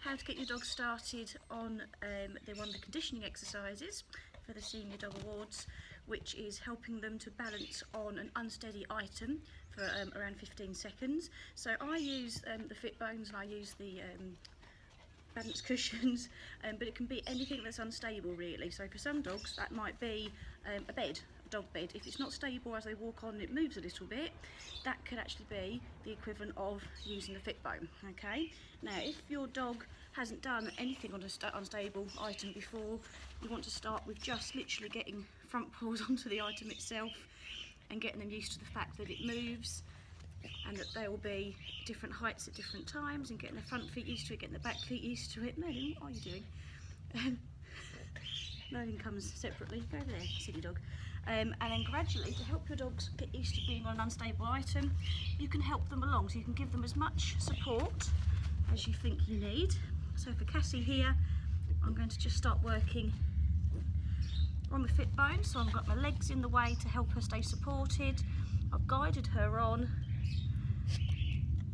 how to get your dog started on one of the conditioning exercises for the Senior Dog Awards, which is helping them to balance on an unsteady item for around 15 seconds. So I use the fit bones and I use the balance cushions, but it can be anything that's unstable really. So for some dogs that might be a bed, a dog bed. If it's not stable as they walk on, it moves a little bit, that could actually be the equivalent of using the fit bone. Okay, now if your dog hasn't done anything on an unstable item before, you want to start with just literally getting front paws onto the item itself and getting them used to the fact that it moves and that they will be different heights at different times, and getting the front feet used to it, getting the back feet used to it. Merlin, what are you doing? Merlin comes separately. Go over there, silly dog. And then gradually, to help your dogs get used to being on an unstable item, you can help them along. So you can give them as much support as you think you need. So for Cassie here, I'm going to just start working on the fit bone. So I've got my legs in the way to help her stay supported. I've guided her on.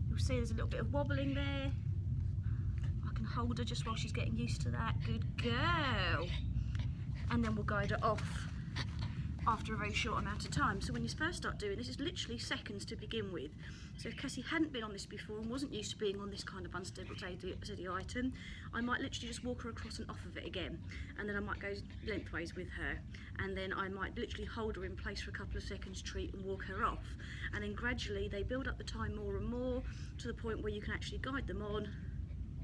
You'll see there's a little bit of wobbling there. I can hold her just while she's getting used to that. Good girl. And then we'll guide her off after a very short amount of time. So when you first start doing this, it's literally seconds to begin with. So if Cassie hadn't been on this before and wasn't used to being on this kind of unstable steady item, I might literally just walk her across and off of it again, and then I might go lengthways with her, and then I might literally hold her in place for a couple of seconds, treat, and walk her off. And then gradually they build up the time more and more to the point where you can actually guide them on.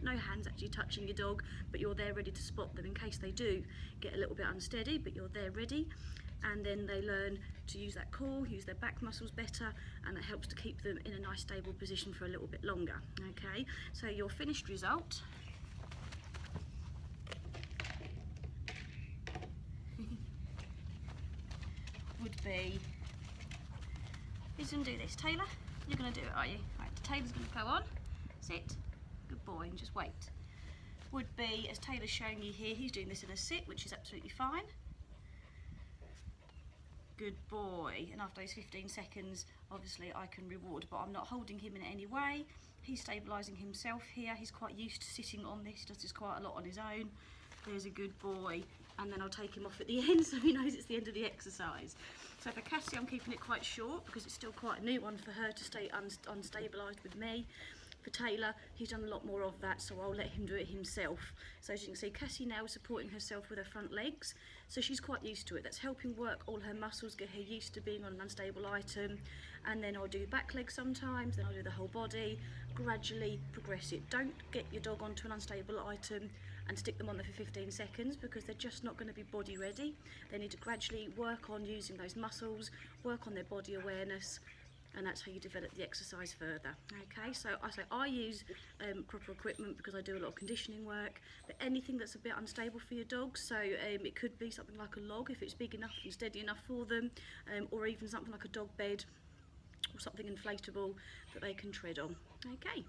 No hands actually touching your dog, but you're there ready to spot them in case they do get a little bit unsteady, but you're there ready. And then they learn to use that core, use their back muscles better, and that helps to keep them in a nice stable position for a little bit longer. Okay, so your finished result would be, who's going to do this? Taylor? You're going to do it, are you? Right, Taylor's going to go on, sit, good boy, and just wait. Would be, as Taylor's showing you here, he's doing this in a sit, which is absolutely fine. Good boy. And after those 15 seconds, obviously I can reward, but I'm not holding him in any way. He's stabilising himself here. He's quite used to sitting on this, does this quite a lot on his own. There's a good boy. And then I'll take him off at the end so he knows it's the end of the exercise. So for Cassie, I'm keeping it quite short because it's still quite a new one for her to stay unstabilised with me. For Taylor, he's done a lot more of that, so I'll let him do it himself. So as you can see, Cassie now is supporting herself with her front legs, so she's quite used to it. That's helping work all her muscles, get her used to being on an unstable item. And then I'll do back legs sometimes, then I'll do the whole body, gradually progress it. Don't get your dog onto an unstable item and stick them on there for 15 seconds because they're just not going to be body ready. They need to gradually work on using those muscles, work on their body awareness, and that's how you develop the exercise further. Okay, so I use proper equipment because I do a lot of conditioning work, but anything that's a bit unstable for your dog, so it could be something like a log if it's big enough and steady enough for them, or even something like a dog bed or something inflatable that they can tread on. Okay.